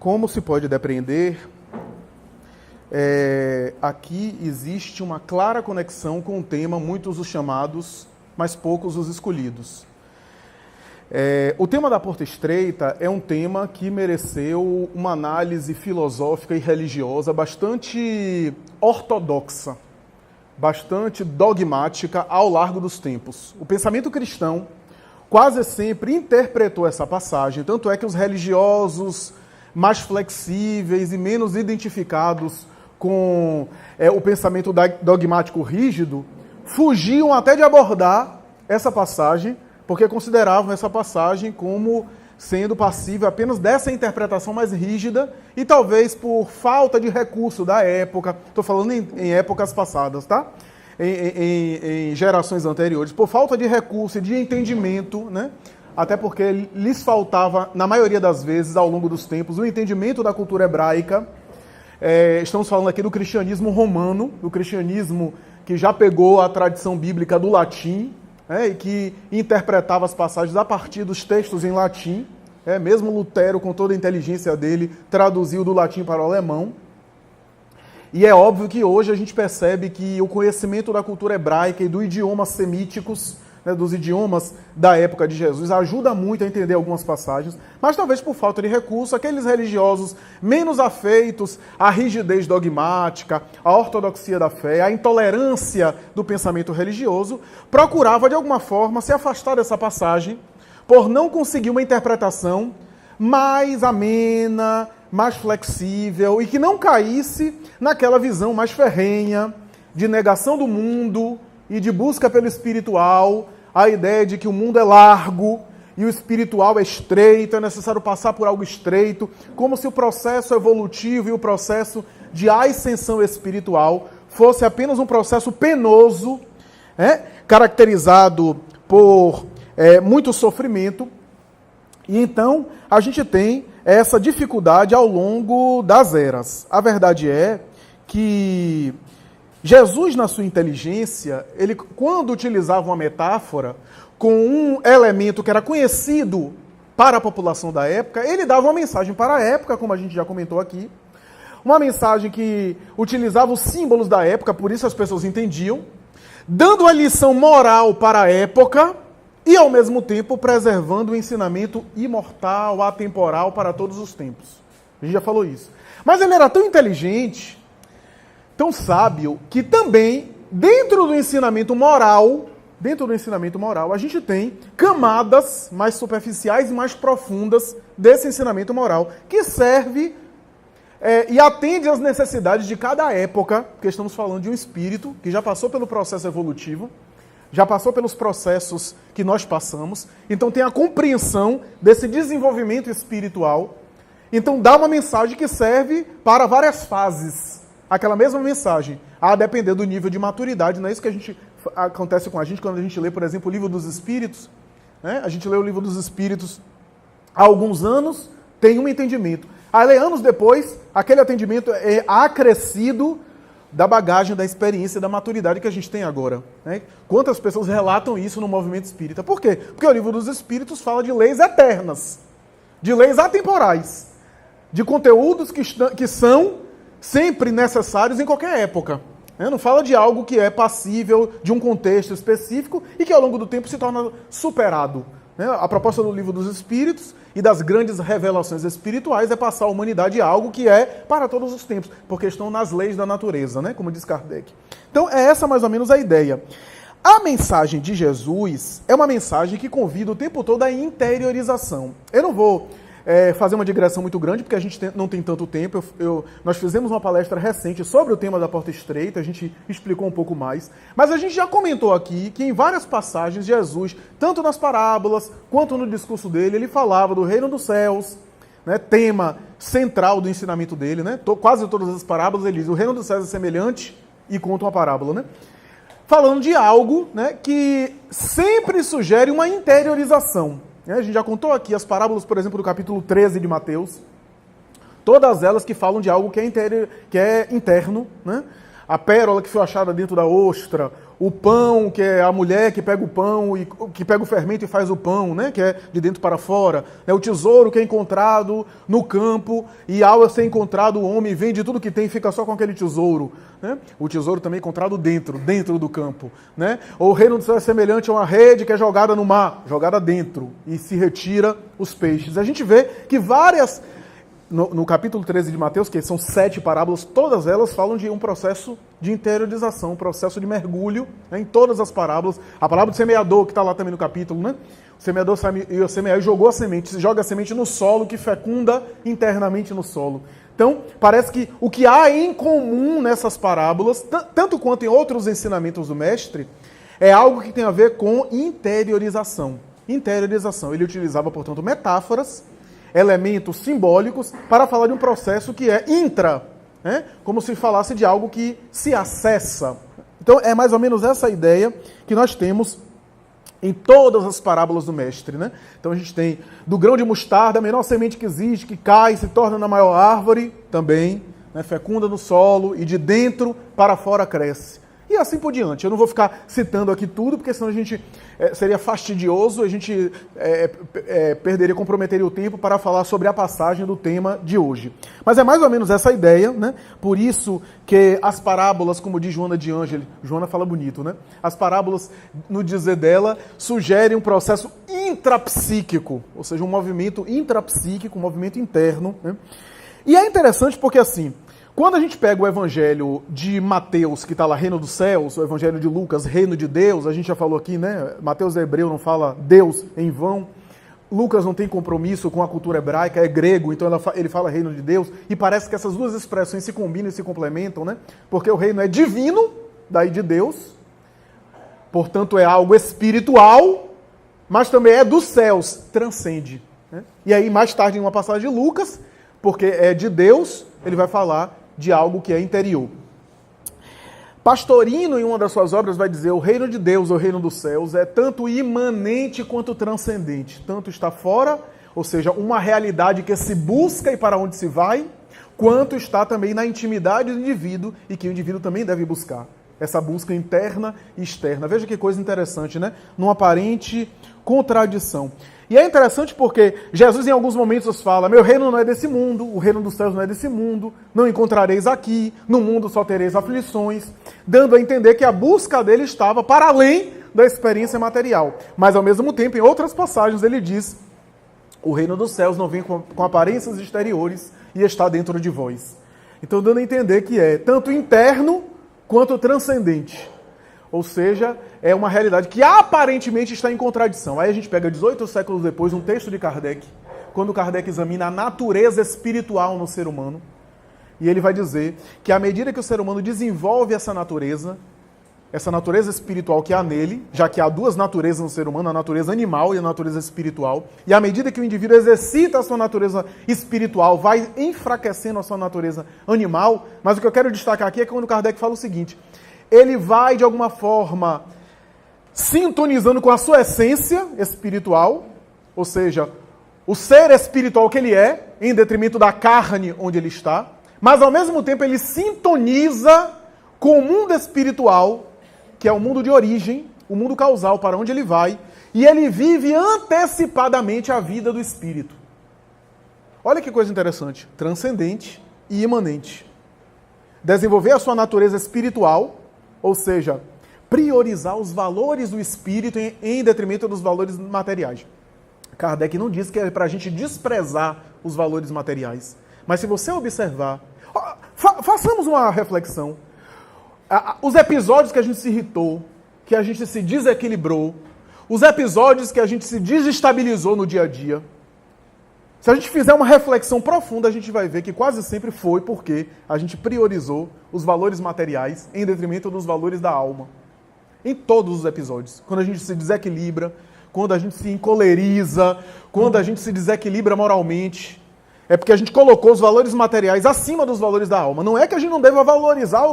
Como se pode depreender, aqui existe uma clara conexão com o tema muitos os chamados, mas poucos os escolhidos. O tema da porta estreita é um tema que mereceu uma análise filosófica e religiosa bastante ortodoxa, bastante dogmática ao largo dos tempos. O pensamento cristão quase sempre interpretou essa passagem, tanto é que os religiosos mais flexíveis e menos identificados com o pensamento dogmático rígido fugiam até de abordar essa passagem, porque consideravam essa passagem como sendo passível apenas dessa interpretação mais rígida e talvez por falta de recurso da época, estou falando em épocas passadas, tá? Em gerações anteriores, por falta de recurso e de entendimento, né? Até porque lhes faltava, na maioria das vezes, ao longo dos tempos, o entendimento da cultura hebraica. Estamos falando aqui do cristianismo romano, do cristianismo que já pegou a tradição bíblica do latim, e que interpretava as passagens a partir dos textos em latim. Mesmo Lutero, com toda a inteligência dele, traduziu do latim para o alemão. E é óbvio que hoje a gente percebe que o conhecimento da cultura hebraica e dos idiomas semíticos, dos idiomas da época de Jesus, ajuda muito a entender algumas passagens, mas talvez por falta de recurso, aqueles religiosos menos afeitos à rigidez dogmática, à ortodoxia da fé, à intolerância do pensamento religioso, procurava de alguma forma se afastar dessa passagem por não conseguir uma interpretação mais amena, mais flexível e que não caísse naquela visão mais ferrenha de negação do mundo e de busca pelo espiritual, a ideia de que o mundo é largo e o espiritual é estreito, é necessário passar por algo estreito, como se o processo evolutivo e o processo de ascensão espiritual fosse apenas um processo penoso, caracterizado por muito sofrimento. E então a gente tem essa dificuldade ao longo das eras. A verdade é que Jesus, na sua inteligência, ele, quando utilizava uma metáfora com um elemento que era conhecido para a população da época, ele dava uma mensagem para a época, como a gente já comentou aqui, uma mensagem que utilizava os símbolos da época, por isso as pessoas entendiam, dando a lição moral para a época e, ao mesmo tempo, preservando o ensinamento imortal, atemporal para todos os tempos. A gente já falou isso. Mas ele era tão inteligente, tão sábio, que também, dentro do ensinamento moral, a gente tem camadas mais superficiais e mais profundas desse ensinamento moral, que serve e atende às necessidades de cada época, porque estamos falando de um espírito que já passou pelo processo evolutivo, já passou pelos processos que nós passamos, então tem a compreensão desse desenvolvimento espiritual, então dá uma mensagem que serve para várias fases. Aquela mesma mensagem, a depender do nível de maturidade, não é isso que acontece com a gente quando a gente lê, por exemplo, o Livro dos Espíritos, A gente lê o Livro dos Espíritos há alguns anos, tem um entendimento. Aí, anos depois, aquele entendimento é acrescido da bagagem, da experiência, da maturidade que a gente tem agora. Quantas pessoas relatam isso no movimento espírita? Por quê? Porque o Livro dos Espíritos fala de leis eternas, de leis atemporais, de conteúdos que são sempre necessários em qualquer época. Não fala de algo que é passível de um contexto específico e que ao longo do tempo se torna superado. A proposta do Livro dos Espíritos e das grandes revelações espirituais é passar a humanidade a algo que é para todos os tempos, porque estão nas leis da natureza, como diz Kardec. Então é essa mais ou menos a ideia. A mensagem de Jesus é uma mensagem que convida o tempo todo à interiorização. Eu não vou fazer uma digressão muito grande, porque a gente não tem tanto tempo. Nós fizemos uma palestra recente sobre o tema da porta estreita, a gente explicou um pouco mais, mas a gente já comentou aqui que em várias passagens Jesus, tanto nas parábolas quanto no discurso dele, ele falava do reino dos céus, tema central do ensinamento dele, quase todas as parábolas ele diz, o reino dos céus é semelhante, e conta uma parábola, falando de algo que sempre sugere uma interiorização. A gente já contou aqui as parábolas, por exemplo, do capítulo 13 de Mateus, todas elas que falam de algo que é interno, a pérola que foi achada dentro da ostra, o pão, que é a mulher que pega o pão, e que pega o fermento e faz o pão, né? Que é de dentro para fora, né? O tesouro que é encontrado no campo, e ao ser encontrado o homem vende tudo que tem e fica só com aquele tesouro, né? O tesouro também é encontrado dentro do campo, né? Ou o reino do céu é semelhante a uma rede que é jogada no mar, jogada dentro, e se retira os peixes. A gente vê que várias... No capítulo 13 de Mateus, que são 7 parábolas, todas elas falam de um processo de interiorização, um processo de mergulho, né, em todas as parábolas. A parábola do semeador, que está lá também no capítulo, né? O semeador ia semear e jogou a semente. Se joga a semente no solo, que fecunda internamente no solo. Então, parece que o que há em comum nessas parábolas, tanto quanto em outros ensinamentos do mestre, é algo que tem a ver com interiorização. Interiorização. Ele utilizava, portanto, metáforas, elementos simbólicos para falar de um processo que é intra, né? Como se falasse de algo que se acessa. Então é mais ou menos essa ideia que nós temos em todas as parábolas do mestre, né? Então a gente tem do grão de mostarda, a menor semente que existe, que cai, se torna na maior árvore, também, né? Fecunda no solo e de dentro para fora cresce. E assim por diante. Eu não vou ficar citando aqui tudo, porque senão a gente seria fastidioso, a gente comprometeria o tempo para falar sobre a passagem do tema de hoje. Mas é mais ou menos essa ideia, né? Por isso que as parábolas, como diz Joana de Ângeli, Joana fala bonito, né? As parábolas, no dizer dela, sugerem um processo intrapsíquico, ou seja, um movimento intrapsíquico, um movimento interno, né? E é interessante porque, assim, quando a gente pega o evangelho de Mateus, que está lá, reino dos céus, o evangelho de Lucas, reino de Deus, a gente já falou aqui, né? Mateus é hebreu, não fala Deus em vão. Lucas não tem compromisso com a cultura hebraica, é grego, então ele fala reino de Deus. E parece que essas duas expressões se combinam e se complementam, né? Porque o reino é divino, daí de Deus, portanto é algo espiritual, mas também é dos céus, transcende, né? E aí, mais tarde, em uma passagem de Lucas, porque é de Deus, ele vai falar de algo que é interior. Pastorino, em uma das suas obras, vai dizer: o reino de Deus, o reino dos céus, é tanto imanente quanto transcendente. Tanto está fora, ou seja, uma realidade que se busca e para onde se vai, quanto está também na intimidade do indivíduo e que o indivíduo também deve buscar. Essa busca interna e externa. Veja que coisa interessante, né? Numa aparente contradição. E é interessante porque Jesus em alguns momentos fala: meu reino não é desse mundo, o reino dos céus não é desse mundo, não encontrareis aqui, no mundo só tereis aflições, dando a entender que a busca dele estava para além da experiência material. Mas ao mesmo tempo, em outras passagens, ele diz: o reino dos céus não vem com aparências exteriores e está dentro de vós. Então dando a entender que é tanto interno quanto transcendente. Ou seja, é uma realidade que aparentemente está em contradição. Aí a gente pega 18 séculos depois um texto de Kardec, quando Kardec examina a natureza espiritual no ser humano, e ele vai dizer que à medida que o ser humano desenvolve essa natureza espiritual que há nele, já que há duas naturezas no ser humano, a natureza animal e a natureza espiritual, e à medida que o indivíduo exercita a sua natureza espiritual, vai enfraquecendo a sua natureza animal, mas o que eu quero destacar aqui é quando Kardec fala o seguinte: ele vai, de alguma forma, sintonizando com a sua essência espiritual, ou seja, o ser espiritual que ele é, em detrimento da carne onde ele está, mas ao mesmo tempo ele sintoniza com o mundo espiritual, que é o mundo de origem, o mundo causal, para onde ele vai, e ele vive antecipadamente a vida do espírito. Olha que coisa interessante, transcendente e imanente. Desenvolver a sua natureza espiritual, ou seja, priorizar os valores do espírito em detrimento dos valores materiais. Kardec não diz que é para a gente desprezar os valores materiais. Mas se você observar, façamos uma reflexão. Os episódios que a gente se irritou, que a gente se desequilibrou, os episódios que a gente se desestabilizou no dia a dia, se a gente fizer uma reflexão profunda, a gente vai ver que quase sempre foi porque a gente priorizou os valores materiais em detrimento dos valores da alma. Em todos os episódios. Quando a gente se desequilibra, quando a gente se encoleriza, quando a gente se desequilibra moralmente, é porque a gente colocou os valores materiais acima dos valores da alma. Não é que a gente não deva valorizar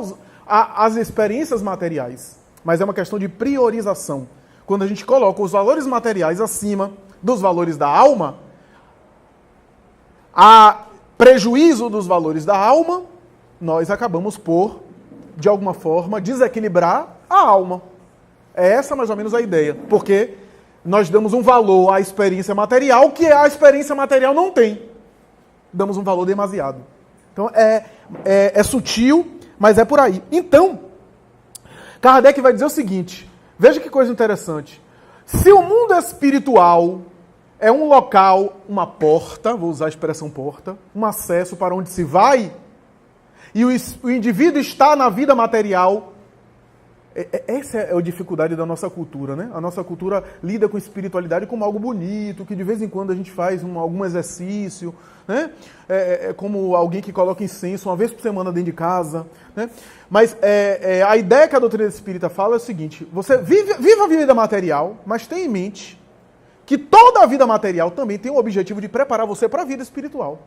as experiências materiais, mas é uma questão de priorização. Quando a gente coloca os valores materiais acima dos valores da alma, a prejuízo dos valores da alma, nós acabamos por de alguma forma, desequilibrar a alma. É essa mais ou menos a ideia. Porque nós damos um valor à experiência material que a experiência material não tem. Damos um valor demasiado. Então é sutil, mas é por aí. Então, Kardec vai dizer o seguinte, veja que coisa interessante. Se o mundo espiritual é um local, uma porta, vou usar a expressão porta, um acesso para onde se vai, e o indivíduo está na vida material, essa é a dificuldade da nossa cultura, né? A nossa cultura lida com espiritualidade como algo bonito, que de vez em quando a gente faz algum exercício, né? Como alguém que coloca incenso uma vez por semana dentro de casa, né? Mas a ideia que a doutrina espírita fala é o seguinte, você viva a vida material, mas tenha em mente que toda a vida material também tem o objetivo de preparar você para a vida espiritual.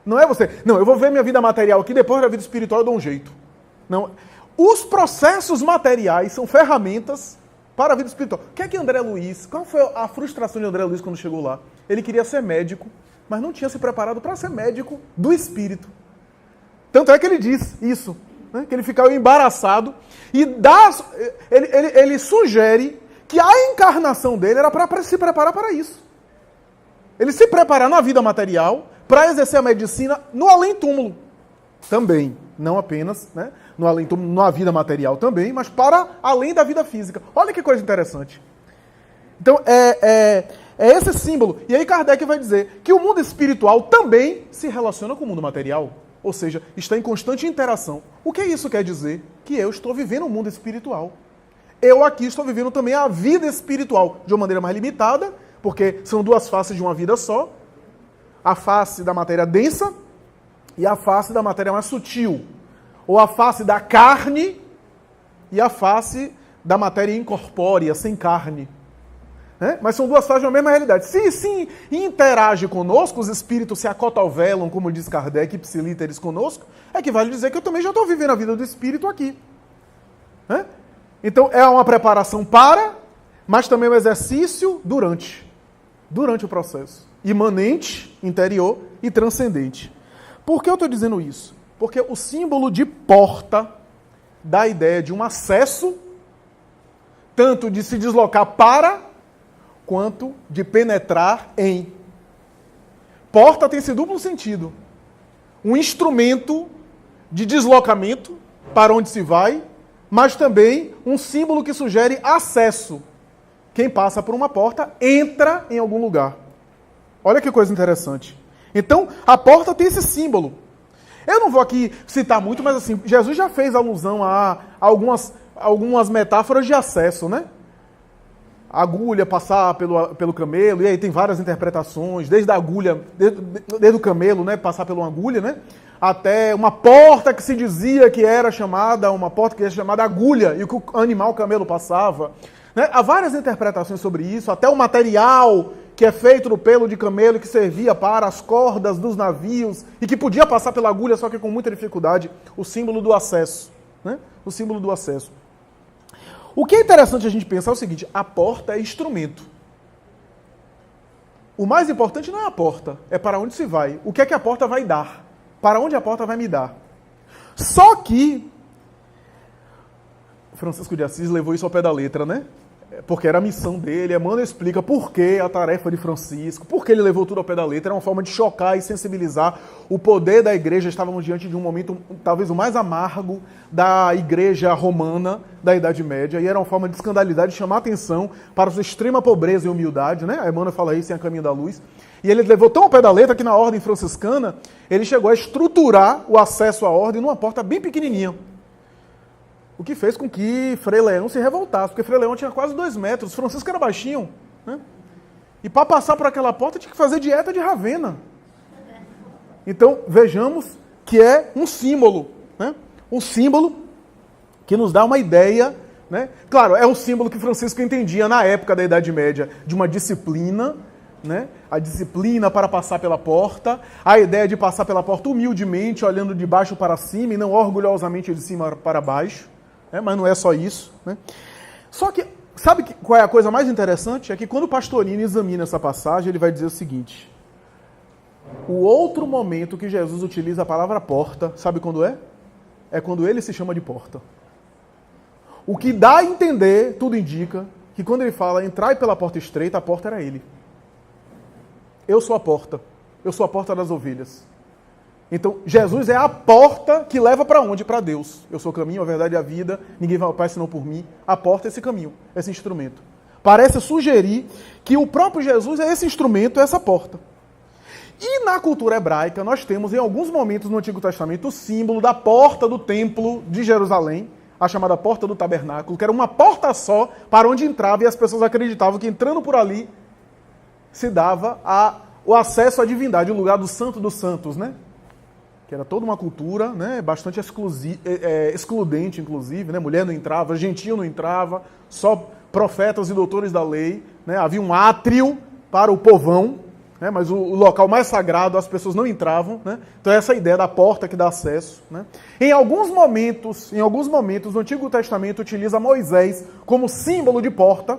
Não é você, não, eu vou ver minha vida material aqui, depois da vida espiritual eu dou um jeito. Não. Os processos materiais são ferramentas para a vida espiritual. O que é que André Luiz, qual foi a frustração de André Luiz quando chegou lá? Ele queria ser médico, mas não tinha se preparado para ser médico do espírito. Tanto é que ele diz isso, né? Que ele ficava embaraçado e ele sugere que a encarnação dele era para se preparar para isso. Ele se preparar na vida material para exercer a medicina no além-túmulo também. Não apenas, né, no além-túmulo, na vida material também, mas para além da vida física. Olha que coisa interessante. Então, é esse símbolo. E aí Kardec vai dizer que o mundo espiritual também se relaciona com o mundo material. Ou seja, está em constante interação. O que isso quer dizer? Que eu estou vivendo um mundo espiritual. Eu aqui estou vivendo também a vida espiritual de uma maneira mais limitada, porque são duas faces de uma vida só. A face da matéria densa e a face da matéria mais sutil. Ou a face da carne e a face da matéria incorpórea, sem carne. Mas são duas faces de uma mesma realidade. Se interage conosco, os espíritos se acotovelam, como diz Kardec, ipsilíteres conosco, é que vale dizer que eu também já estou vivendo a vida do espírito aqui. Então é uma preparação para, mas também um exercício durante o processo. Imanente, interior e transcendente. Por que eu estou dizendo isso? Porque o símbolo de porta dá a ideia de um acesso, tanto de se deslocar para, quanto de penetrar em. Porta tem esse duplo sentido. Um instrumento de deslocamento para onde se vai, mas também um símbolo que sugere acesso. Quem passa por uma porta entra em algum lugar. Olha que coisa interessante. Então, a porta tem esse símbolo. Eu não vou aqui citar muito, mas assim, Jesus já fez alusão a algumas metáforas de acesso, né? A agulha passar pelo camelo, e aí tem várias interpretações, desde a agulha, desde o camelo, né, passar por uma agulha, né? Até uma porta que se dizia que era chamada, agulha, e que o animal, o camelo, passava. Né? Há várias interpretações sobre isso, até o material que é feito do pelo de camelo que servia para as cordas dos navios e que podia passar pela agulha, só que com muita dificuldade, o símbolo do acesso. Né? O símbolo do acesso. O que é interessante a gente pensar é o seguinte, a porta é instrumento. O mais importante não é a porta, é para onde se vai. O que é que a porta vai dar? Para onde a porta vai me dar? Só que Francisco de Assis levou isso ao pé da letra, né? Porque era a missão dele. Emmanuel explica por que a tarefa de Francisco, por que ele levou tudo ao pé da letra. Era uma forma de chocar e sensibilizar o poder da igreja. Estávamos diante de um momento, talvez o mais amargo da igreja romana da Idade Média, e era uma forma de escandalizar, de chamar atenção para a sua extrema pobreza e humildade, né? A Emmanuel fala isso em A Caminho da Luz. E ele levou tão ao pé da letra que na ordem franciscana, ele chegou a estruturar o acesso à ordem numa porta bem pequenininha. O que fez com que Frei Leão se revoltasse, porque Frei Leão tinha quase 2 metros, Francisco era baixinho, né? E para passar por aquela porta tinha que fazer dieta de Ravena. Então, vejamos que é um símbolo, né? Um símbolo que nos dá uma ideia, né? Claro, é um símbolo que Francisco entendia na época da Idade Média, de uma disciplina, né? A disciplina para passar pela porta, a ideia de passar pela porta humildemente, olhando de baixo para cima e não orgulhosamente de cima para baixo. Mas não é só isso. Né? Só que, sabe qual é a coisa mais interessante? É que quando o Pastorino examina essa passagem, ele vai dizer o seguinte, o outro momento que Jesus utiliza a palavra porta, sabe quando é? é quando ele se chama de porta. O que dá a entender, tudo indica, que quando ele fala entrai pela porta estreita, a porta era ele. Eu sou a porta. Eu sou a porta das ovelhas. Então, Jesus é a porta que leva para onde? Para Deus. Eu sou o caminho, a verdade e a vida. Ninguém vai ao Pai senão por mim. A porta é esse caminho, esse instrumento. Parece sugerir que o próprio Jesus é esse instrumento, essa porta. E na cultura hebraica, nós temos em alguns momentos no Antigo Testamento o símbolo da porta do templo de Jerusalém, a chamada porta do tabernáculo, que era uma porta só para onde entrava, e as pessoas acreditavam que entrando por ali se dava o acesso à divindade, o lugar do santo dos santos, né? Que era toda uma cultura, né, bastante excludente, inclusive, né? Mulher não entrava, gentio não entrava, só profetas e doutores da lei, né? Havia um átrio para o povão, né? Mas o local mais sagrado as pessoas não entravam, né? Então essa é a ideia da porta que dá acesso, né? Em alguns momentos, o Antigo Testamento utiliza Moisés como símbolo de porta,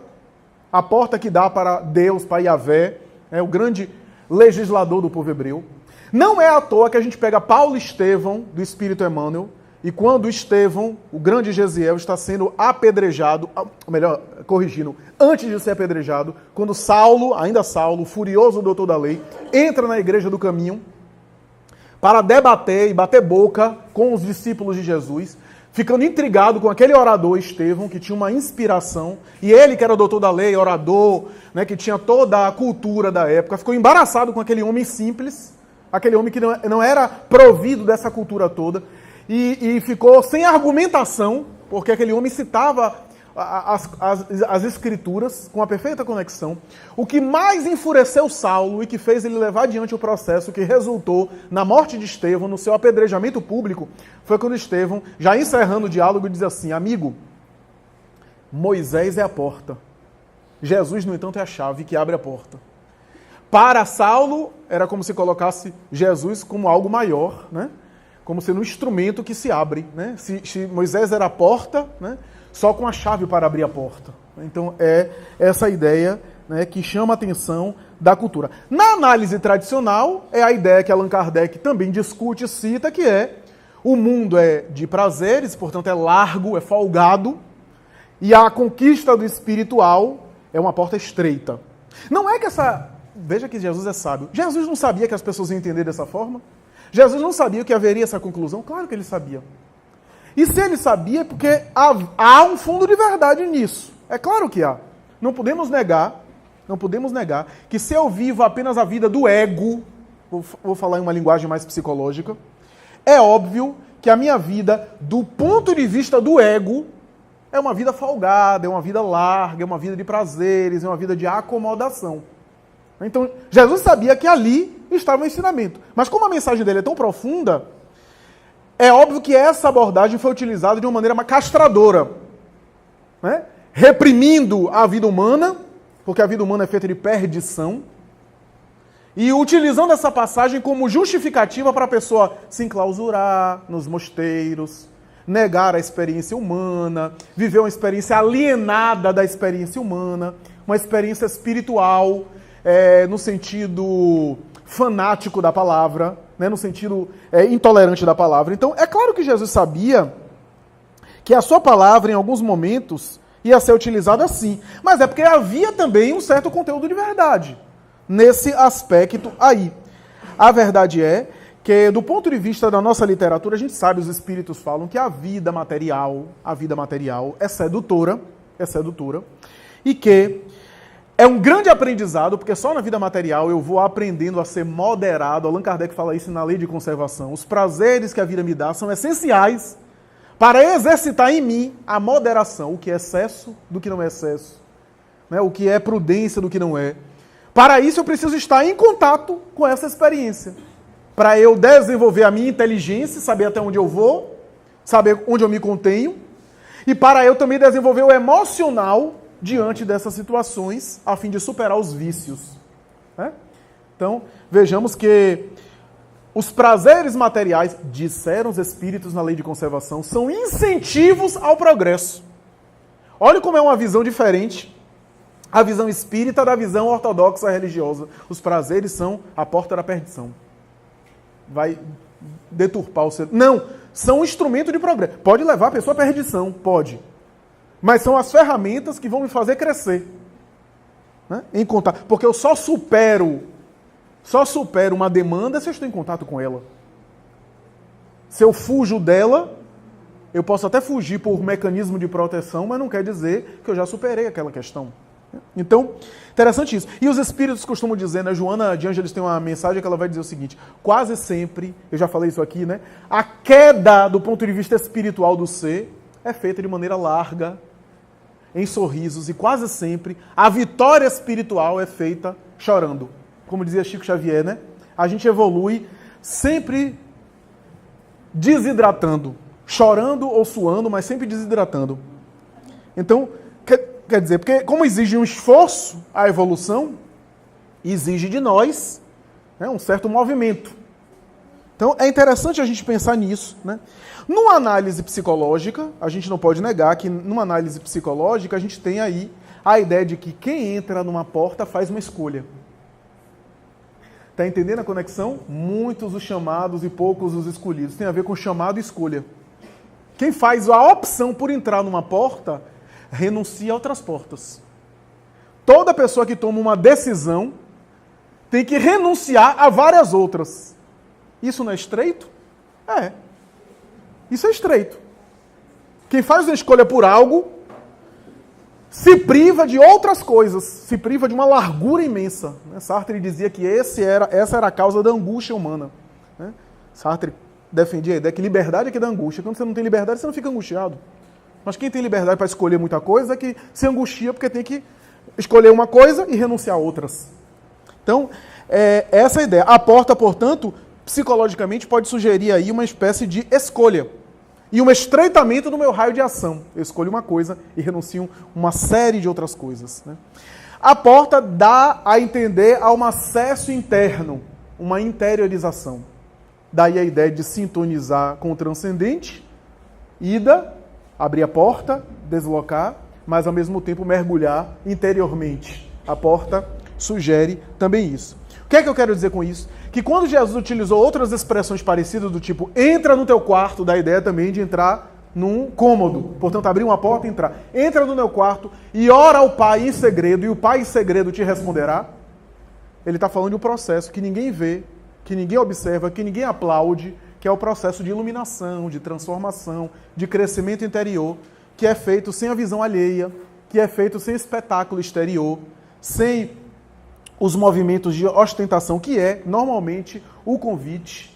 a porta que dá para Deus, para Yahvé, o grande legislador do povo hebreu. Não é à toa que a gente pega Paulo e Estevão, do Espírito Emmanuel, e quando Estevão, o grande Gesiel, está sendo apedrejado, melhor, corrigindo, antes de ser apedrejado, quando Saulo, ainda Saulo, furioso doutor da lei, entra na igreja do caminho para debater e bater boca com os discípulos de Jesus, ficando intrigado com aquele orador Estevão, que tinha uma inspiração, e ele que era doutor da lei, orador, né, que tinha toda a cultura da época, ficou embaraçado com aquele homem simples, aquele homem que não era provido dessa cultura toda, e ficou sem argumentação, porque aquele homem citava as escrituras com a perfeita conexão. O que mais enfureceu Saulo e que fez ele levar adiante o processo que resultou na morte de Estevão, no seu apedrejamento público, foi quando Estevão, já encerrando o diálogo, diz assim: amigo, Moisés é a porta, Jesus, no entanto, é a chave que abre a porta. Para Saulo, era como se colocasse Jesus como algo maior, né? Como sendo um instrumento que se abre, né? Se Moisés era a porta, né? Só com a chave para abrir a porta. Então é essa ideia, né, que chama a atenção da cultura. Na análise tradicional, é a ideia que Allan Kardec também discute e cita, que é o mundo é de prazeres, portanto é largo, é folgado, e a conquista do espiritual é uma porta estreita. Não é que essa... Veja que Jesus é sábio. Jesus não sabia que as pessoas iam entender dessa forma? Jesus não sabia que haveria essa conclusão? Claro que ele sabia. E se ele sabia, é porque há um fundo de verdade nisso. É claro que há. Não podemos negar que se eu vivo apenas a vida do ego, vou falar em uma linguagem mais psicológica, é óbvio que a minha vida, do ponto de vista do ego, é uma vida folgada, é uma vida larga, é uma vida de prazeres, é uma vida de acomodação. Então, Jesus sabia que ali estava o ensinamento. Mas como a mensagem dele é tão profunda, é óbvio que essa abordagem foi utilizada de uma maneira mais castradora, né? Reprimindo a vida humana, porque a vida humana é feita de perdição, e utilizando essa passagem como justificativa para a pessoa se enclausurar nos mosteiros, negar a experiência humana, viver uma experiência alienada da experiência humana, uma experiência espiritual, no sentido fanático da palavra, né, no sentido intolerante da palavra. Então, é claro que Jesus sabia que a sua palavra, em alguns momentos, ia ser utilizada assim. Mas é porque havia também um certo conteúdo de verdade nesse aspecto aí. A verdade é que, do ponto de vista da nossa literatura, a gente sabe, os espíritos falam que a vida material é sedutora, e que é um grande aprendizado, porque só na vida material eu vou aprendendo a ser moderado. Allan Kardec fala isso na Lei de Conservação. Os prazeres que a vida me dá são essenciais para exercitar em mim a moderação, o que é excesso do que não é excesso, né? O que é prudência do que não é. Para isso eu preciso estar em contato com essa experiência, para eu desenvolver a minha inteligência, saber até onde eu vou, saber onde eu me contenho, e para eu também desenvolver o emocional diante dessas situações, a fim de superar os vícios, né? Então, vejamos que os prazeres materiais, disseram os espíritos na Lei de Conservação, são incentivos ao progresso. Olha como é uma visão diferente, a visão espírita da visão ortodoxa religiosa. Os prazeres são a porta da perdição. Vai deturpar o ser. Não, são um instrumento de progresso. Pode levar a pessoa à perdição, pode. Mas são as ferramentas que vão me fazer crescer. Né? Em contato. Porque eu só supero uma demanda se eu estou em contato com ela. Se eu fujo dela, eu posso até fugir por mecanismo de proteção, mas não quer dizer que eu já superei aquela questão. Então, interessante isso. E os espíritos costumam dizer, né? Joana de Ângeles tem uma mensagem que ela vai dizer o seguinte: quase sempre, eu já falei isso aqui, né? A queda do ponto de vista espiritual do ser é feita de maneira larga, em sorrisos, e quase sempre a vitória espiritual é feita chorando. Como dizia Chico Xavier, né? A gente evolui sempre desidratando, chorando ou suando, mas sempre desidratando. Então, quer dizer, porque como exige um esforço a evolução, exige de nós, né, um certo movimento. Então, é interessante a gente pensar nisso, né? Numa análise psicológica, a gente não pode negar que numa análise psicológica a gente tem aí a ideia de que quem entra numa porta faz uma escolha. Está entendendo a conexão? Muitos os chamados e poucos os escolhidos. Tem a ver com chamado e escolha. Quem faz a opção por entrar numa porta, renuncia a outras portas. Toda pessoa que toma uma decisão tem que renunciar a várias outras. Isso não é estreito? É. Isso é estreito. Quem faz uma escolha por algo se priva de outras coisas, se priva de uma largura imensa. Sartre dizia que essa era a causa da angústia humana. Sartre defendia a ideia que liberdade é que dá angústia. Quando você não tem liberdade, você não fica angustiado. Mas quem tem liberdade para escolher muita coisa é que se angustia porque tem que escolher uma coisa e renunciar a outras. Então, essa é a ideia. A porta, portanto, psicologicamente pode sugerir aí uma espécie de escolha e um estreitamento do meu raio de ação. Eu escolho uma coisa e renuncio uma série de outras coisas. Né? A porta dá a entender a um acesso interno, uma interiorização. Daí a ideia de sintonizar com o transcendente, ida, abrir a porta, deslocar, mas ao mesmo tempo mergulhar interiormente. A porta sugere também isso. O que é que eu quero dizer com isso? Que quando Jesus utilizou outras expressões parecidas do tipo entra no teu quarto, dá a ideia também de entrar num cômodo. Portanto, abrir uma porta e entrar. Entra no teu quarto e ora ao Pai em segredo, e o Pai em segredo te responderá. Ele está falando de um processo que ninguém vê, que ninguém observa, que ninguém aplaude, que é o processo de iluminação, de transformação, de crescimento interior, que é feito sem a visão alheia, que é feito sem espetáculo exterior, sem os movimentos de ostentação, que é, normalmente, o convite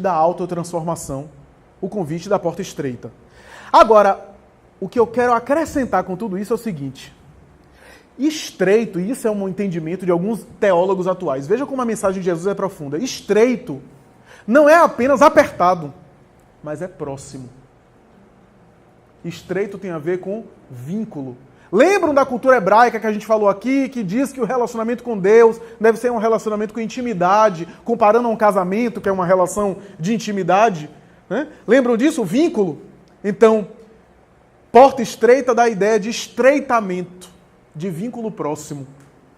da autotransformação, o convite da porta estreita. Agora, o que eu quero acrescentar com tudo isso é o seguinte: estreito, e isso é um entendimento de alguns teólogos atuais, veja como a mensagem de Jesus é profunda. Estreito não é apenas apertado, mas é próximo. Estreito tem a ver com vínculo. Lembram da cultura hebraica que a gente falou aqui, que diz que o relacionamento com Deus deve ser um relacionamento com intimidade, comparando a um casamento, que é uma relação de intimidade? Né? Lembram disso? O vínculo? Então, porta estreita dá a ideia de estreitamento, de vínculo próximo,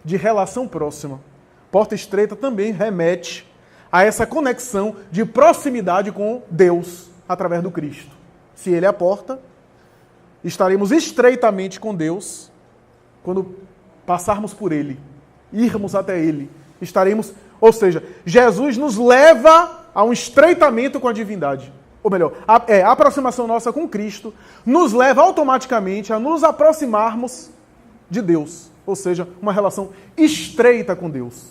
de relação próxima. Porta estreita também remete a essa conexão de proximidade com Deus através do Cristo. Se Ele é a porta, estaremos estreitamente com Deus quando passarmos por Ele, irmos até Ele. Estaremos, ou seja, Jesus nos leva a um estreitamento com a divindade. Ou melhor, a aproximação nossa com Cristo nos leva automaticamente a nos aproximarmos de Deus. Ou seja, uma relação estreita com Deus.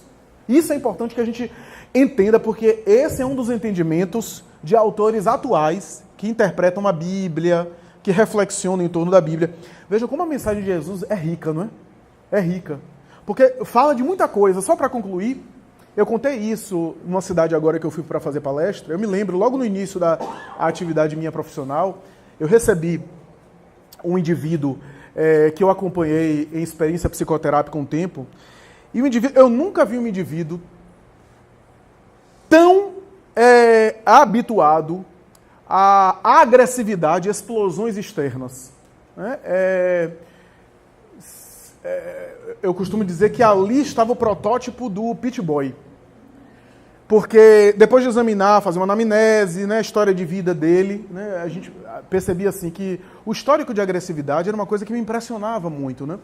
Isso é importante que a gente entenda, porque esse é um dos entendimentos de autores atuais que interpretam a Bíblia, que reflexionam em torno da Bíblia. Veja como a mensagem de Jesus é rica, não é? É rica. Porque fala de muita coisa. Só para concluir, eu contei isso numa cidade agora que eu fui para fazer palestra. Eu me lembro, logo no início da atividade minha profissional, eu recebi um indivíduo que eu acompanhei em experiência psicoterápica um tempo. E eu nunca vi um indivíduo tão habituado à agressividade e explosões externas. Eu costumo dizer que ali estava o protótipo do Pit Boy. Porque depois de examinar, fazer uma anamnese, né, a história de vida dele, né, a gente percebia assim, que o histórico de agressividade era uma coisa que me impressionava muito. Né?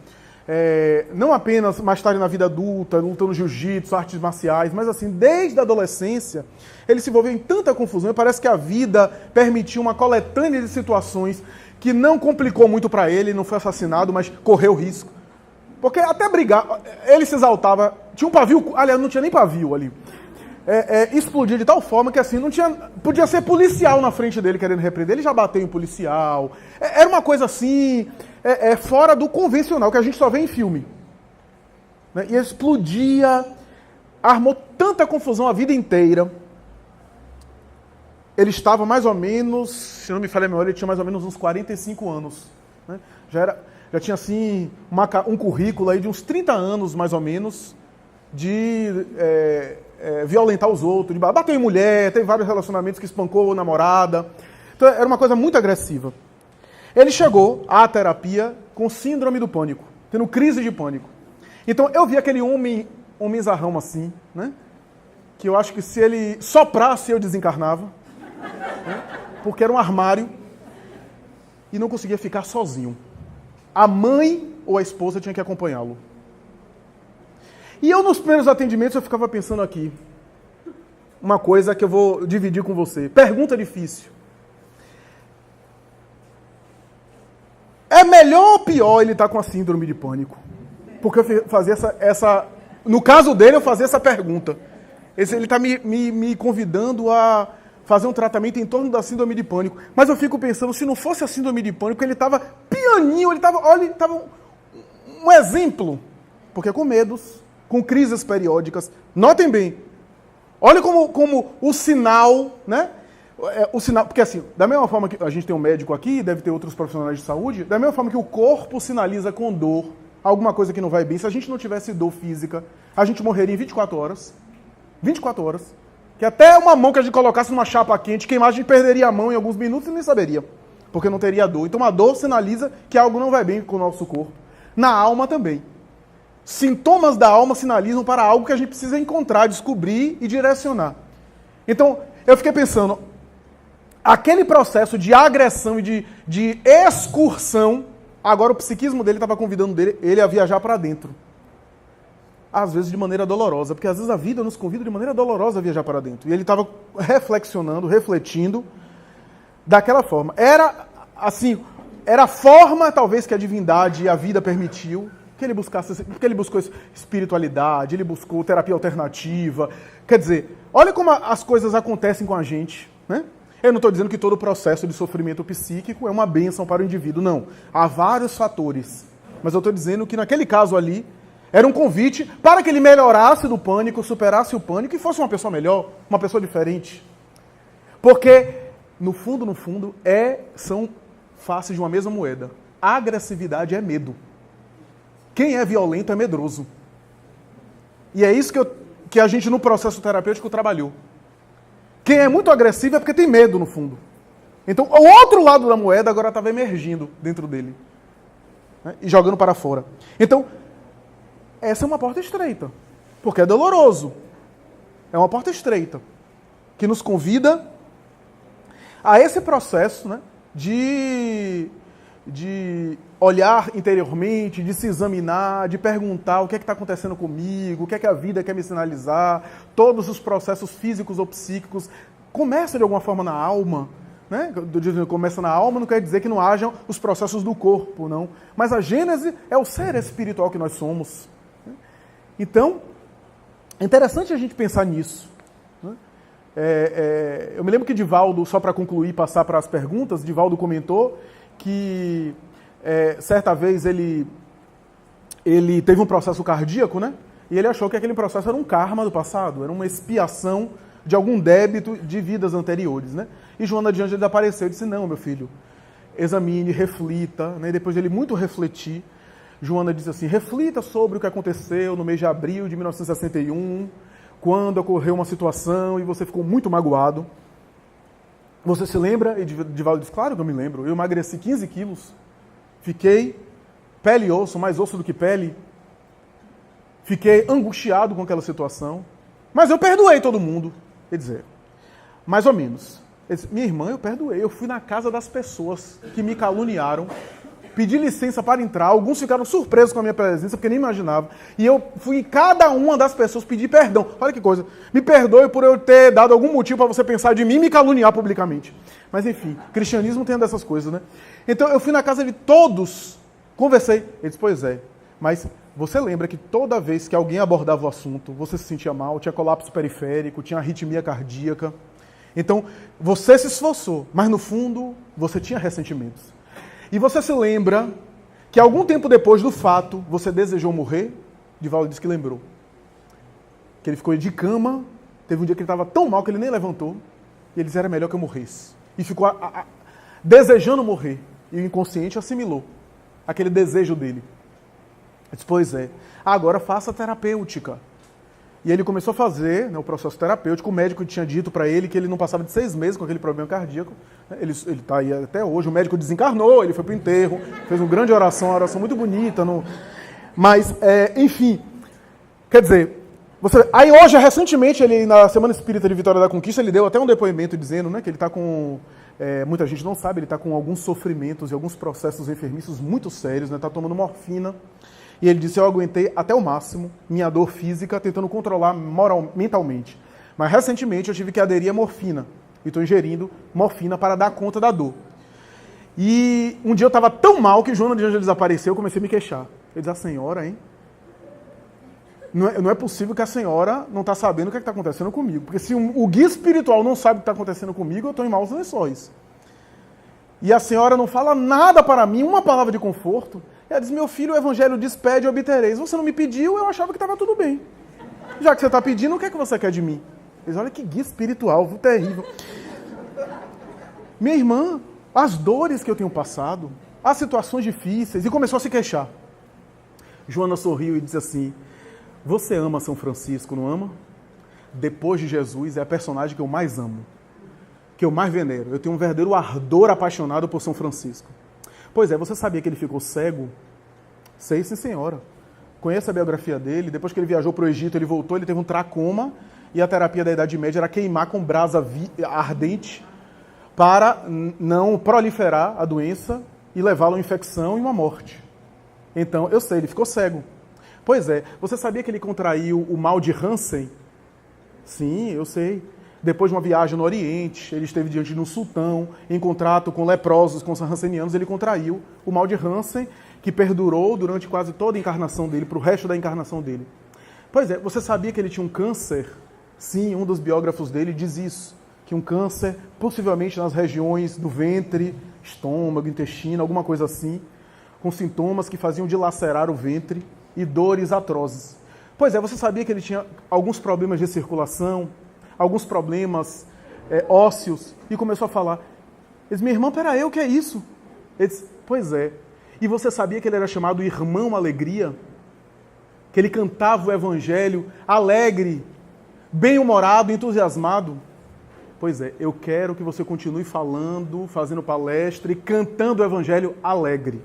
Não apenas mais tarde na vida adulta, lutando jiu-jitsu, artes marciais, mas assim, desde a adolescência, ele se envolveu em tanta confusão e parece que a vida permitiu uma coletânea de situações que não complicou muito para ele, não foi assassinado, mas correu risco. Porque até brigar, ele se exaltava, tinha um pavio, aliás, não tinha nem pavio ali. Explodia de tal forma que assim, não tinha, podia ser policial na frente dele querendo repreender, ele já bateu em policial. Era uma coisa assim, fora do convencional, que a gente só vê em filme. Né? E explodia, armou tanta confusão a vida inteira. Ele estava mais ou menos, se não me falha a memória, ele tinha mais ou menos uns 45 anos. Né? Já tinha assim, um currículo aí de uns 30 anos, mais ou menos, de violentar os outros, de bater em mulher, teve vários relacionamentos que espancou a namorada. Então era uma coisa muito agressiva. Ele chegou à terapia com síndrome do pânico, tendo crise de pânico. Então eu vi aquele homenzarrão assim, né? Que eu acho que se ele soprasse eu desencarnava, né? Porque era um armário e não conseguia ficar sozinho. A mãe ou a esposa tinha que acompanhá-lo. E eu, nos primeiros atendimentos, eu ficava pensando aqui. Uma coisa que eu vou dividir com você. Pergunta difícil. É melhor ou pior ele estar com a síndrome de pânico? Porque eu fazia no caso dele, eu fazia essa pergunta. Ele está me convidando a fazer um tratamento em torno da síndrome de pânico. Mas eu fico pensando, se não fosse a síndrome de pânico, ele estava pianinho, ele estava um exemplo. Porque com medos, com crises periódicas. Notem bem. Olha como o sinal, né? O sinal, porque assim, da mesma forma que a gente tem um médico aqui, deve ter outros profissionais de saúde, da mesma forma que o corpo sinaliza com dor, alguma coisa que não vai bem, se a gente não tivesse dor física, a gente morreria em 24 horas. 24 horas. Que até uma mão que a gente colocasse numa chapa quente, queimar, a gente perderia a mão em alguns minutos e nem saberia. Porque não teria dor. Então a dor sinaliza que algo não vai bem com o nosso corpo. Na alma também. Sintomas da alma sinalizam para algo que a gente precisa encontrar, descobrir e direcionar. Então, eu fiquei pensando, aquele processo de agressão e de excursão, agora o psiquismo dele estava convidando ele a viajar para dentro. Às vezes de maneira dolorosa, porque às vezes a vida nos convida de maneira dolorosa a viajar para dentro. E ele estava refletindo daquela forma. Era a forma talvez que a divindade e a vida permitiu, que ele buscou espiritualidade, ele buscou terapia alternativa. Quer dizer, olha como as coisas acontecem com a gente, né? Eu não estou dizendo que todo o processo de sofrimento psíquico é uma bênção para o indivíduo, não. Há vários fatores. Mas eu estou dizendo que naquele caso ali, era um convite para que ele melhorasse do pânico, superasse o pânico e fosse uma pessoa melhor, uma pessoa diferente. Porque, no fundo, são faces de uma mesma moeda. A agressividade é medo. Quem é violento é medroso. E é isso que a gente, no processo terapêutico, trabalhou. Quem é muito agressivo é porque tem medo, no fundo. Então, o outro lado da moeda agora estava emergindo dentro dele. Né? E jogando para fora. Então, essa é uma porta estreita. Porque é doloroso. É uma porta estreita. Que nos convida a esse processo, né, de olhar interiormente, de se examinar, de perguntar o que é que está acontecendo comigo, o que é que a vida quer me sinalizar, todos os processos físicos ou psíquicos. Começa de alguma forma na alma, né? Começa na alma não quer dizer que não hajam os processos do corpo, não. Mas a gênese é o ser espiritual que nós somos. Então, é interessante a gente pensar nisso. Né? Eu me lembro que Divaldo, só para concluir e passar para as perguntas, Divaldo comentou que certa vez ele teve um processo cardíaco, né? E ele achou que aquele processo era um karma do passado, era uma expiação de algum débito de vidas anteriores, né? E Joana de Ângeles apareceu e disse, não, meu filho, examine, reflita, né? E depois dele muito refletir, Joana disse assim, reflita sobre o que aconteceu no mês de abril de 1961, quando ocorreu uma situação e você ficou muito magoado. Você se lembra? E Divaldo disse, claro que eu me lembro. Eu emagreci 15 quilos. Fiquei pele e osso, mais osso do que pele. Fiquei angustiado com aquela situação. mas eu perdoei todo mundo. Quer dizer, mais ou menos. Ele disse, minha irmã, eu perdoei. Eu fui na casa das pessoas que me caluniaram, pedi licença para entrar, alguns ficaram surpresos com a minha presença, porque nem imaginavam. E eu fui em cada uma das pessoas pedir perdão. Olha que coisa. Me perdoe por eu ter dado algum motivo para você pensar de mim e me caluniar publicamente. Mas enfim, cristianismo tem dessas coisas, né? Então eu fui na casa de todos, conversei. Ele disse, pois é, mas você lembra que toda vez que alguém abordava o assunto, você se sentia mal, tinha colapso periférico, tinha arritmia cardíaca. Então, você se esforçou, mas no fundo, você tinha ressentimentos. E você se lembra que algum tempo depois do fato, você desejou morrer? Divaldo disse que lembrou. Que ele ficou de cama, teve um dia que ele estava tão mal que ele nem levantou, e ele disse, era melhor que eu morresse. E ficou desejando morrer. E o inconsciente assimilou aquele desejo dele. Ele disse, pois é, agora faça a terapêutica. E ele começou a fazer, né, o processo terapêutico. O médico tinha dito para ele que ele não passava de 6 meses com aquele problema cardíaco. Ele está aí até hoje. O médico desencarnou, ele foi para o enterro, fez uma grande oração, uma oração muito bonita. Mas, enfim, quer dizer, aí hoje, recentemente, ele na Semana Espírita de Vitória da Conquista, ele deu até um depoimento dizendo, né, que ele está com, muita gente não sabe, ele está com alguns sofrimentos e alguns processos enfermícios muito sérios, né, está tomando morfina. E ele disse, eu aguentei até o máximo minha dor física, tentando controlar mentalmente. Mas recentemente eu tive que aderir à morfina. E estou ingerindo morfina para dar conta da dor. E um dia eu estava tão mal que Joana de Ângeles apareceu, eu comecei a me queixar. Ele disse, a senhora, hein? Não é possível que a senhora não está sabendo o que está acontecendo comigo. Porque se o guia espiritual não sabe o que está acontecendo comigo, eu estou em maus lençóis. E a senhora não fala nada para mim, uma palavra de conforto. Ela diz, meu filho, o evangelho diz, pede e obtereis. Você não me pediu, eu achava que estava tudo bem. Já que você está pedindo, o que é que você quer de mim? Eles, olha que guia espiritual, terrível. Minha irmã, as dores que eu tenho passado, as situações difíceis, e começou a se queixar. Joana sorriu e disse assim, você ama São Francisco, não ama? Depois de Jesus, é a personagem que eu mais amo, que eu mais venero. Eu tenho um verdadeiro ardor apaixonado por São Francisco. Pois é, você sabia que ele ficou cego? Sei, sim, senhora. Conheço a biografia dele. Depois que ele viajou para o Egito, ele voltou, ele teve um tracoma, e a terapia da Idade Média era queimar com brasa ardente para não proliferar a doença e levá-lo a uma infecção e uma morte. Então, eu sei, ele ficou cego. Pois é, você sabia que ele contraiu o mal de Hansen? Sim, eu sei. Depois de uma viagem no Oriente, ele esteve diante de um sultão, em contrato com leprosos, com os hansenianos, ele contraiu o mal de Hansen, que perdurou durante quase toda a encarnação dele, para o resto da encarnação dele. Pois é, você sabia que ele tinha um câncer? Sim, um dos biógrafos dele diz isso, que um câncer, possivelmente nas regiões do ventre, estômago, intestino, alguma coisa assim, com sintomas que faziam dilacerar o ventre e dores atrozes. Pois é, você sabia que ele tinha alguns problemas de circulação, alguns problemas ósseos, e começou a falar. Ele disse, minha irmã, peraí, o que é isso? Ele disse, pois é. E você sabia que ele era chamado Irmão Alegria? Que ele cantava o evangelho alegre, bem-humorado, entusiasmado? Pois é, eu quero que você continue falando, fazendo palestra e cantando o evangelho alegre.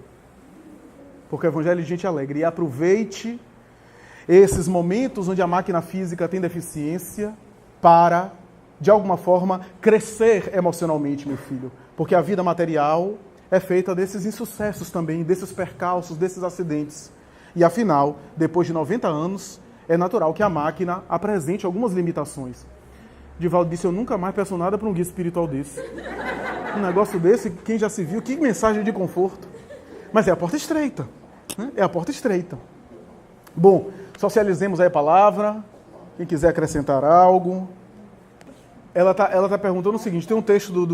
Porque o evangelho é de gente alegre. E aproveite esses momentos onde a máquina física tem deficiência para, de alguma forma, crescer emocionalmente, meu filho. Porque a vida material é feita desses insucessos também, desses percalços, desses acidentes. E, afinal, depois de 90 anos, é natural que a máquina apresente algumas limitações. Divaldo disse, eu nunca mais peço nada para um guia espiritual desse. Um negócio desse, quem já se viu, que mensagem de conforto. Mas é a porta estreita. Né? É a porta estreita. Bom, socializemos aí a palavra. Quem quiser acrescentar algo. Ela tá perguntando o seguinte, tem um texto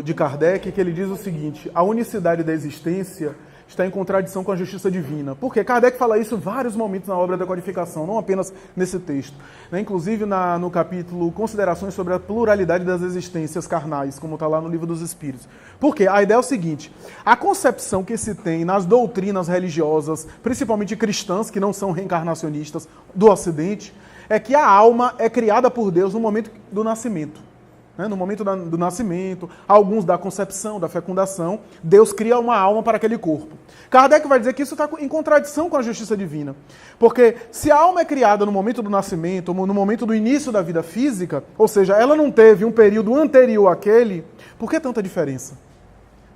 de Kardec que ele diz o seguinte, a unicidade da existência está em contradição com a justiça divina. Por quê? Kardec fala isso em vários momentos na obra da Codificação, não apenas nesse texto. Né? Inclusive no capítulo Considerações sobre a pluralidade das existências carnais, como está lá no Livro dos Espíritos. Por quê? A ideia é o seguinte, a concepção que se tem nas doutrinas religiosas, principalmente cristãs, que não são reencarnacionistas do Ocidente, é que a alma é criada por Deus no momento do nascimento. né? No momento do nascimento, alguns da concepção, da fecundação, Deus cria uma alma para aquele corpo. Kardec vai dizer que isso está em contradição com a justiça divina. Porque se a alma é criada no momento do nascimento, no momento do início da vida física, ou seja, ela não teve um período anterior àquele, por que tanta diferença?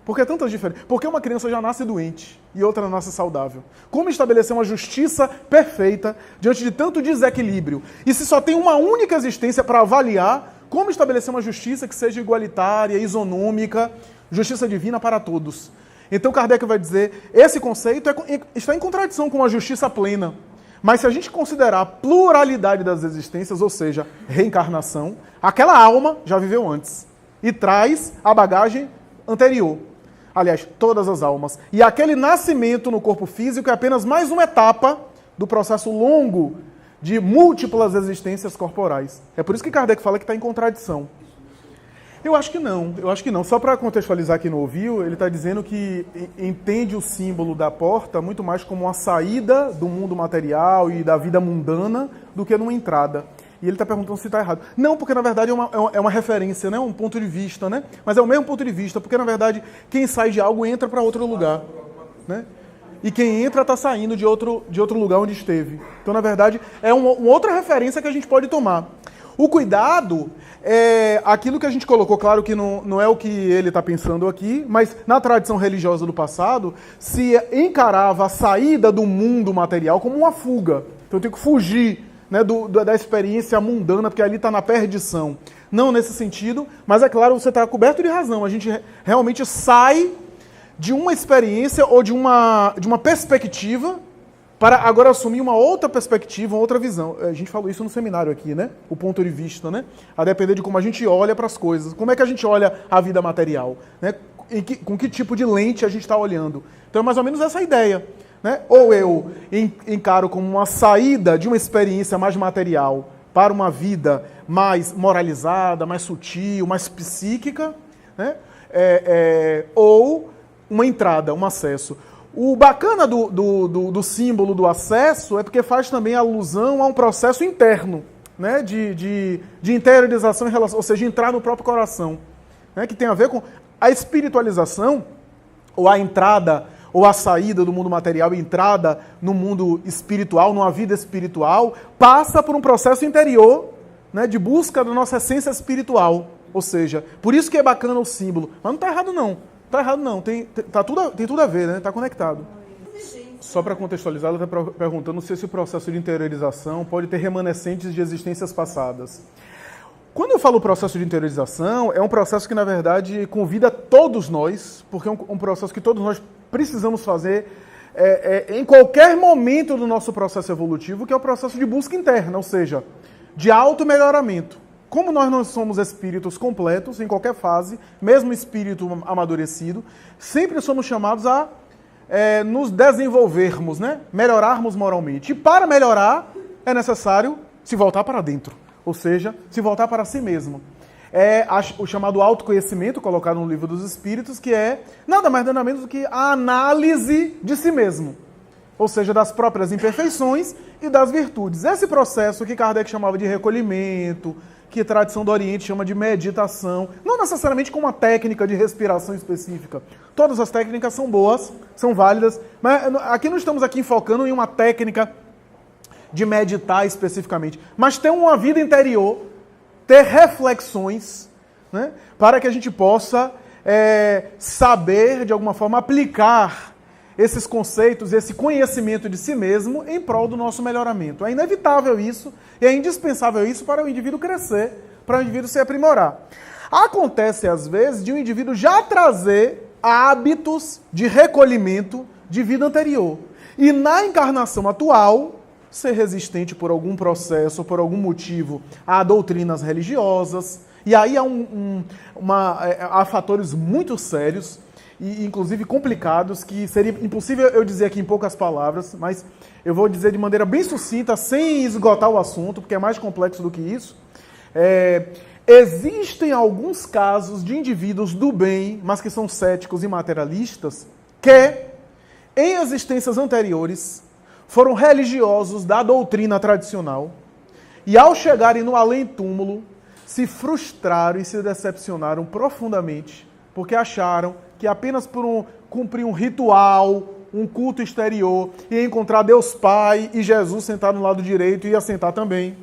Por que tantas diferenças? Porque uma criança já nasce doente e outra nasce saudável. Como estabelecer uma justiça perfeita diante de tanto desequilíbrio? E se só tem uma única existência para avaliar, como estabelecer uma justiça que seja igualitária, isonômica, justiça divina para todos? Então Kardec vai dizer, esse conceito está em contradição com a justiça plena. Mas se a gente considerar a pluralidade das existências, ou seja, reencarnação, aquela alma já viveu antes e traz a bagagem anterior. Aliás, todas as almas. E aquele nascimento no corpo físico é apenas mais uma etapa do processo longo de múltiplas existências corporais. É por isso que Kardec fala que está em contradição. Eu acho que não. Só para contextualizar quem não ouviu, ele está dizendo que entende o símbolo da porta muito mais como uma saída do mundo material e da vida mundana do que numa entrada. E ele está perguntando se está errado. Não, porque na verdade é uma referência, né? Um ponto de vista, né? Mas é o mesmo ponto de vista, porque na verdade quem sai de algo entra para outro lugar, né? E quem entra está saindo de outro lugar onde esteve. Então, na verdade, é uma outra referência que a gente pode tomar. O cuidado é aquilo que a gente colocou, claro que não é o que ele está pensando aqui, mas na tradição religiosa do passado, se encarava a saída do mundo material como uma fuga. Então eu tenho que fugir, né, da experiência mundana, porque ali está na perdição. Não nesse sentido, mas é claro, você está coberto de razão. A gente realmente sai de uma experiência ou de uma perspectiva para agora assumir uma outra perspectiva, uma outra visão. A gente falou isso no seminário aqui, né? O ponto de vista, né? A depender de como a gente olha para as coisas. Como é que a gente olha a vida material, né? Com que tipo de lente a gente está olhando. Então é mais ou menos essa a ideia, né? Ou eu encaro como uma saída de uma experiência mais material para uma vida mais moralizada, mais sutil, mais psíquica, né? Ou uma entrada, um acesso. O bacana do símbolo do acesso é porque faz também alusão a um processo interno, né, de interiorização em relação, ou seja, entrar no próprio coração, né, que tem a ver com a espiritualização, ou a entrada, ou a saída do mundo material e entrada no mundo espiritual, numa vida espiritual, passa por um processo interior, né, de busca da nossa essência espiritual. Ou seja, por isso que é bacana o símbolo. Mas não está errado não. Tá errado não, tem tudo a ver, né? Tá conectado. Só para contextualizar, ela está perguntando se esse processo de interiorização pode ter remanescentes de existências passadas. Quando eu falo processo de interiorização, é um processo que, na verdade, convida todos nós, porque é um processo que todos nós precisamos fazer em qualquer momento do nosso processo evolutivo, que é o processo de busca interna, ou seja, de auto-melhoramento. Como nós não somos espíritos completos, em qualquer fase, mesmo espírito amadurecido, sempre somos chamados a nos desenvolvermos, né? Melhorarmos moralmente. E para melhorar, é necessário se voltar para dentro, ou seja, se voltar para si mesmo. É o chamado autoconhecimento, colocado no Livro dos Espíritos, que é nada mais nada menos do que a análise de si mesmo, ou seja, das próprias imperfeições e das virtudes. Esse processo que Kardec chamava de recolhimento, que a tradição do Oriente chama de meditação, não necessariamente com uma técnica de respiração específica. Todas as técnicas são boas, são válidas, mas aqui não estamos aqui focando em uma técnica de meditar especificamente, mas ter uma vida interior, ter reflexões, né, para que a gente possa saber, de alguma forma, aplicar esses conceitos, esse conhecimento de si mesmo em prol do nosso melhoramento. É inevitável isso e é indispensável isso para o indivíduo crescer, para o indivíduo se aprimorar. Acontece, às vezes, de um indivíduo já trazer hábitos de recolhimento de vida anterior. E na encarnação atual, ser resistente por algum processo, por algum motivo, a doutrinas religiosas. E aí há fatores muito sérios e inclusive complicados, que seria impossível eu dizer aqui em poucas palavras, mas eu vou dizer de maneira bem sucinta, sem esgotar o assunto, porque é mais complexo do que isso. Existem alguns casos de indivíduos do bem, mas que são céticos e materialistas, que, em existências anteriores, foram religiosos da doutrina tradicional, e ao chegarem no além-túmulo, se frustraram e se decepcionaram profundamente, porque acharam que apenas por cumprir um ritual, um culto exterior, ia encontrar Deus Pai e Jesus sentado no lado direito e ia sentar também.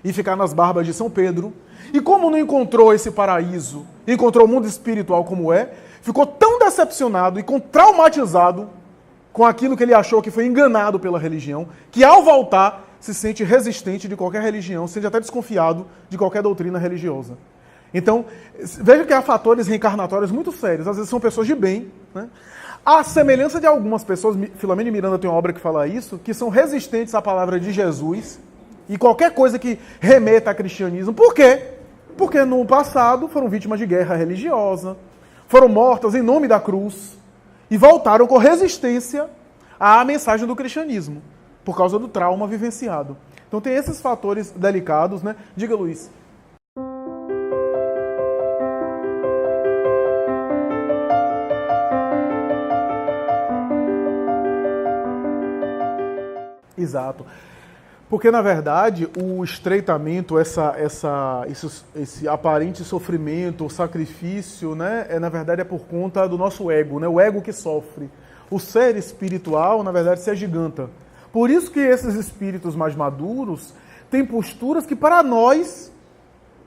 E ficar nas barbas de São Pedro. E como não encontrou esse paraíso, encontrou o mundo espiritual como é, ficou tão decepcionado e traumatizado com aquilo que ele achou que foi enganado pela religião, que ao voltar se sente resistente de qualquer religião, se sente até desconfiado de qualquer doutrina religiosa. Então, veja que há fatores reencarnatórios muito sérios. Às vezes são pessoas de bem, né? À semelhança de algumas pessoas, Filomeno Miranda tem uma obra que fala isso, que são resistentes à palavra de Jesus e qualquer coisa que remeta a cristianismo. Por quê? Porque no passado foram vítimas de guerra religiosa, foram mortas em nome da cruz e voltaram com resistência à mensagem do cristianismo, por causa do trauma vivenciado. Então tem esses fatores delicados, né? Diga, Luiz. Exato. Porque, na verdade, o estreitamento, esse aparente sofrimento, o sacrifício, né, na verdade, é por conta do nosso ego, né, o ego que sofre. O ser espiritual, na verdade, se agiganta. Por isso que esses espíritos mais maduros têm posturas que, para nós,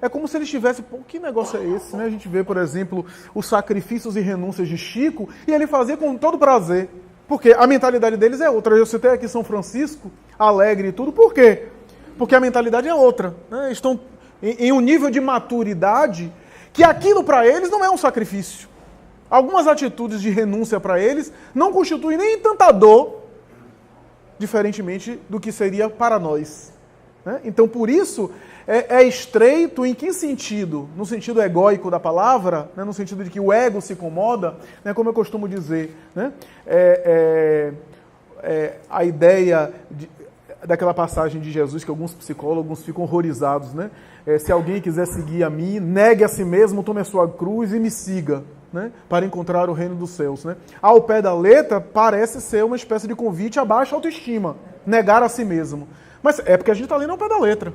é como se eles tivessem... Pô, que negócio é esse? Né? A gente vê, por exemplo, os sacrifícios e renúncias de Chico, e ele fazia com todo prazer. Porque a mentalidade deles é outra. Eu citei aqui São Francisco, alegre e tudo. Por quê? Porque a mentalidade é outra. Né? Estão em um nível de maturidade que aquilo para eles não é um sacrifício. Algumas atitudes de renúncia para eles não constituem nem tanta dor, diferentemente do que seria para nós. Né? Então, por isso, é estreito em que sentido? No sentido egóico da palavra, né? No sentido de que o ego se incomoda, né? Como eu costumo dizer, né? A ideia daquela passagem de Jesus que alguns psicólogos ficam horrorizados, né? Se alguém quiser seguir a mim, negue a si mesmo, tome a sua cruz e me siga, né? Para encontrar o reino dos céus. Né? Ao pé da letra, parece ser uma espécie de convite a baixa autoestima, negar a si mesmo. Mas é porque a gente está lendo ao pé da letra.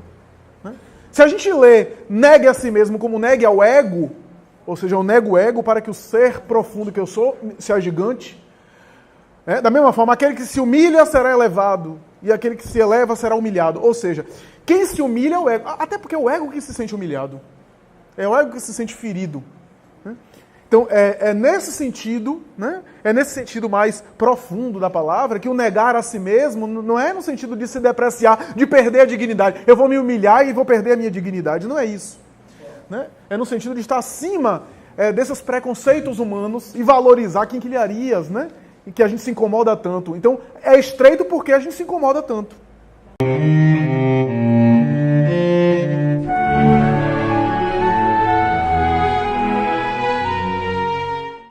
Né? Se a gente lê negue a si mesmo como negue ao ego, ou seja, eu nego o ego para que o ser profundo que eu sou se agigante, da mesma forma, aquele que se humilha será elevado, e aquele que se eleva será humilhado. Ou seja, quem se humilha é o ego, até porque é o ego que se sente humilhado, é o ego que se sente ferido. Né? Então, é nesse sentido, né? É nesse sentido mais profundo da palavra, que o negar a si mesmo não é no sentido de se depreciar, de perder a dignidade. Eu vou me humilhar e vou perder a minha dignidade. Não é isso. Né? É no sentido de estar acima desses preconceitos humanos e valorizar quinquilharias, né? E que a gente se incomoda tanto. Então, é estreito porque a gente se incomoda tanto.